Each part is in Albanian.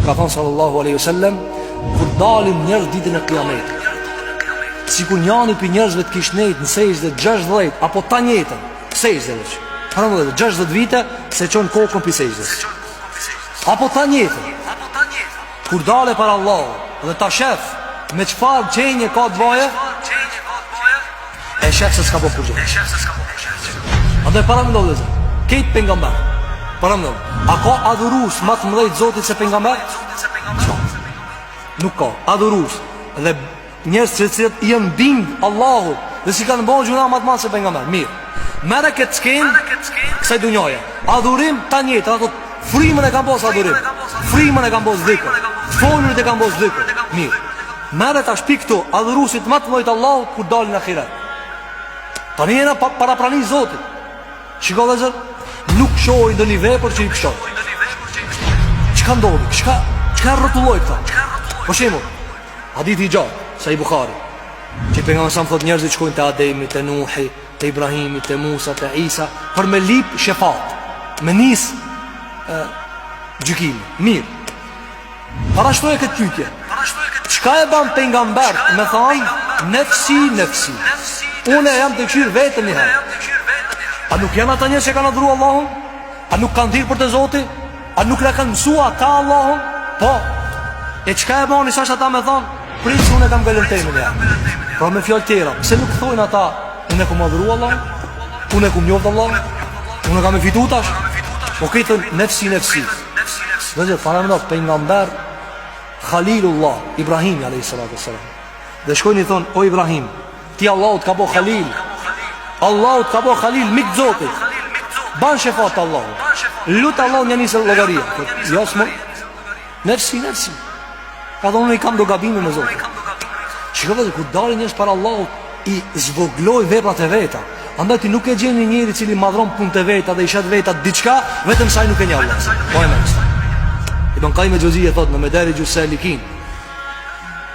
Ka thonë sallallahu alaihi wasallam, kur dalin njerëz ditën e Kiametit, sikur njani për njerëzve të kish nejt në sejdë 60 apo ta njëjtën sejdë veç. Para 60 vite se çon kokën për sejdës. Apo ta njëjtën. Kur dale para Allahut dhe ta shef me çfarë çënje ka të bëjë, e shef se s'ka bëu kurrë. Andaj para më ndodhë këtë pejgamber. Para më ndodhë. A ka adhurues më të mëdhej Zotit se pejgamber? Nuk ka. Adhurues dhe njerëz që cilët i janë bind Allahut dhe si kanë bënë gjuna më të madhe se pejgamber. Mirë. Merë këtë skenë kësaj dunjaje. Adhurim ta njëjtë, ato frimën e kanë bos adhurim. Frimën e kanë bos dhikr. Folën e kanë bos dhikr. Mirë. Merë ta shpi këtu adhuruesit më të mëdhej Allahut kur dalin në ahiret. Tani jena para pranisë Zotit. Shiko vëllezër, nuk shohin ndonjë vepër që i pshon. Çka ndodhi? Çka rrotulloi këta? Për shembull, hadithi i gjatë Sahih Buhari, që pejgamberi sa thot njerëzit shkojnë te Ademi, te Nuhi, te Ibrahimi, te Musa, te Isa për me lip shefat, me nis gjykim. Mirë. Parashtroje këtë pyetje. Çka e ban pejgamber me thonë nefsi? Unë jam të këshirë vetën një herë. A nuk janë ata njerëz që kanë adhuruar Allahun? A nuk kanë thirrur për të Zotit? A nuk la kanë mësuar ata Allahun? Po. E çka e bani sa ata më thon, prit unë kam gëlën temën ja. Por me fjalë tjera, pse nuk thonë ata, unë kam adhuruar Allahun? Unë kam njohur Allahun? Unë kam fituar tash? Po këtë nefsi. Dhe para më pejgamber Khalilullah Ibrahim alayhis salatu wassalam. Dhe shkojnë i thon, o Ibrahim, ti Allahut ka bo Khalil. Allahut ka bo Khalil, mik Zotit. Ban shefat Allahut. Lut Allahut një nisë llogaria. Jo s'mo. Nefsi. Ka thonë i kam do gabime me Zotin. Shikoj kur dalin njerëz para Allahut i zvogloj veprat e veta. Andaj ti nuk e gjen një njeri i cili madhron punët e veta dhe i shet veta diçka vetëm sa ai nuk e njeh Allah. Po e mos. Ibn Qayyim el-Juzeyy thot në Medarij us-Salikin,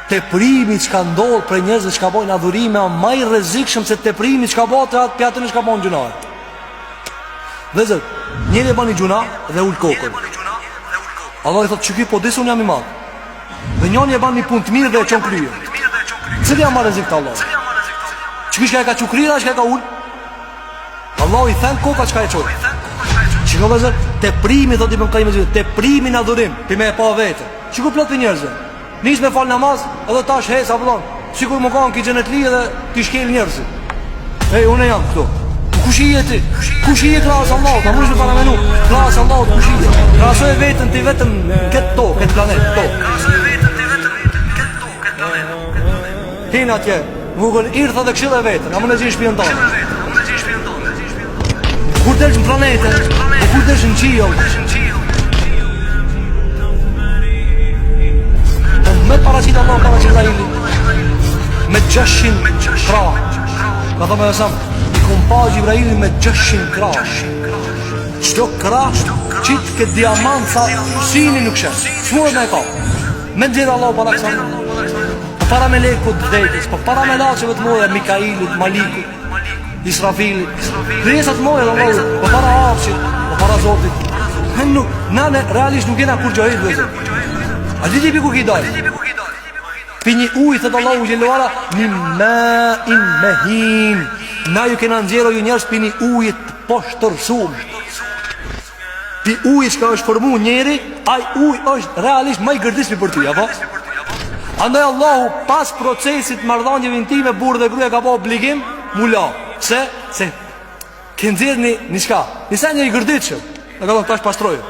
teprimi që ka ndodhë për njerëzve që ka bojnë adhurime a maj rrezikshëm se teprimi që ka bojnë për atër në që ka bojnë gjuna. Dhe zët, njëri e bani gjuna dhe ullë kokën. Allah i thotë që ki po disë unë jam i madhë. Dhe njëni e bani punë të mirë dhe e qonë kryje. Cëli jam ma rrezik të Allah? Që ki shka e ka qukrira, shka e ka ullë? Allah i thënë koka që ka e qonë. Që ka dhe zët, teprimi, thot i bën kajme zhjë, teprimi në adhurim, për me e pa vete. Që ku plot për njerëzve? Nis me fal namaz, edhe tash hesa vëllon. Sikur më kanë ki xhenetli edhe ti shkel njerëzit. Ej, unë jam këtu. Kush je ti? Kush je krahas Allahut? A mund të para menu? Krahas Allahut kush je? Krahasoj veten ti vetëm këtë tokë, këtë planet, tokë. Krahasoj veten ti vetëm këtë tokë, këtë planet. Hin atje, vogël irtha dhe këshilla e vetën. A mund të jesh shtëpinë tonë? Kur del në planetin, kur del në qiell, me paracit Allah, paracit Rahili, me 600 krah. Ka thome dhe samë, i kompaj Ibrahili me 600 krah. Qdo krah, qitë këtë diamant sa sini nuk shenë. Shmurët me e ka. Me ndjedhe Allah para kësanë. Po para me lekut dhejtës, po para me laqeve të moja, Mikailit, Malikut, Israfilit. Kresat moja dhe Allah, po para hapshit, po para Zotit. Nuk, nane, realisht nuk jena kur gjahit dhe. A di ku ki dojë? Pi një ujë, thëtë Allahu Gjelluara, një ma mehin. Na ju kena nxjerë ju njerës pi një ujët poshtërsum. Pi ujë që ka është formu njeri, aj ujë është realisht ma i gërdismi për ty, apo? Andaj Allahu pas procesit mardhanjeve intime, burë dhe gruja ka po obligim, mula. Se ke nxjerë një shka, njësa një i gërditshëm. Në ka do tash pastrojë.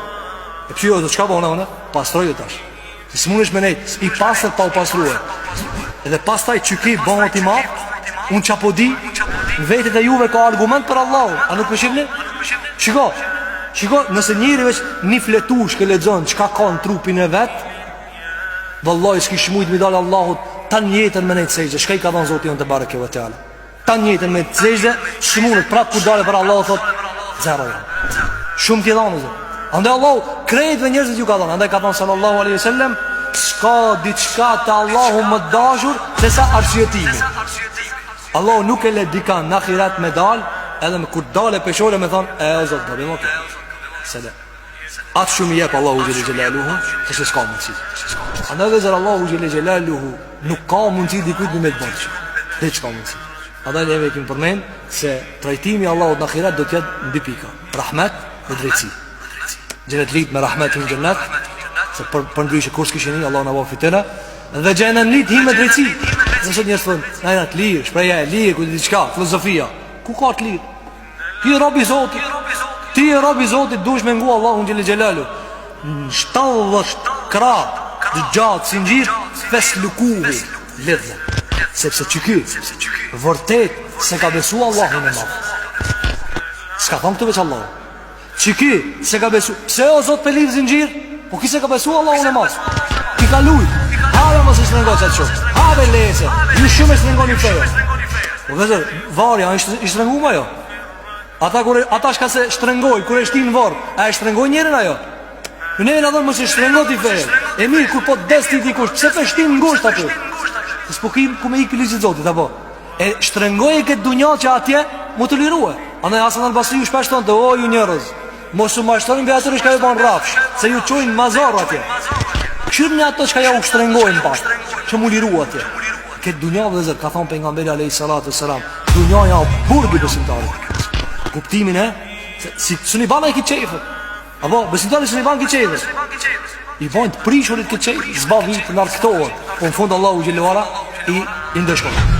E pësio jo, qka po në pastrojë tash. Së mund është me nejtë, i pasër pa u pasruhe. Edhe pas taj që ki bëhët i matë, unë që apo di, vetet e juve ka argument për Allah. A nuk përshimni? Shiko, nëse njëri veç një fletush ke lexon që ka në trupin e vetë, vëllaj s'ki shmujt mi dalë Allahut, ta njetën me nejtë sejgje. Shka i ka dhanë Zotë i në të barë kjo vëtjale? Ta njetën me nejtë sejgje, shmunët prapë kur dalë për Allah, thot, zero janë. Shumë t'i dhanë, Zotë. Andaj Allahu krejt dhe njerëzit ju ka dhënë. Andaj ka thënë sallallahu alaihi wasallam, s'ka diçka te Allahu më dashur se sa arsjetimi. Allahu nuk e le dika në ahiret me dal, edhe me kur dale peshore me thonë, o Zot, bëbim oke. Sele. atë shumë i jep Allahu xhel xelaluhu, se s'ka mundsi. Andaj dhe Allahu xhel xelaluhu nuk ka mundsi dikujt me të bëjë. Dhe çka mundsi. Andaj ne kemi përmend se trajtimi i Allahut në ahiret do të jetë në dy pika: rahmet dhe drejtësi. Gjenet lit me rahmet në xhennet, se për ndryshe kur s'kishin Allah na vao fitena, dhe gjenet lit hi me drejtësi. Nëse njerëz thonë, "Na të lirë, shpreha e lirë, ku diçka, filozofia." Ku ka të lirë? Ti je rob i Zotit. Ti je rob i Zotit, duhesh me ngu Allahun xhel xelalu. 70 krah të gjatë si ngjit feslukuhu lidhë. Sepse çky vërtet se ka besu Allahun e madh. S'ka thonë këtë veç Allah. Çky se ka besu. Pse o Zot pe lidh zinxhir? Po ki se ka besu Allahun e madh. Ti ka luj. Have mos e shtrëngo çat shoh. Have lese. Ju shumë e shtrëngoni fejo. Po vëzër, varja i shtrënguma jo. Ata shka se shtrëngoj, kur e shtin varë, a e shtrëngoj njerën ajo? Në e në dhënë mos e shtrëngo t'i fejo. E mirë, kur po desti t'i kush, pse pe shtin ngusht aty? Së po kim ku me i këlligjit Zotit, apo? E shtrëngoj e këtë dunja që atje mu të liruë. Andaj Hasan al-Basri ju shpesh tonë të o ju njerëz, mos u mashtonin be atyre shka ju ban rafsh, se ju qojnë mazar atje. Këshirë një ato shka ja u shtrëngojnë pak, që mu liru atje. Këtë dunja dhe zërë, ka thonë pejgamberi alayhi salatu wassalam, dunja ja burgi besimtarit. Kuptimin e, si suni bana i këtë qefët. Apo, besimtarit suni bana këtë qefët. I bajnë të prishurit këtë qefët, zba vitë për narkëtohën. Po në fundë Allahu Gjelluara i ndëshkonë.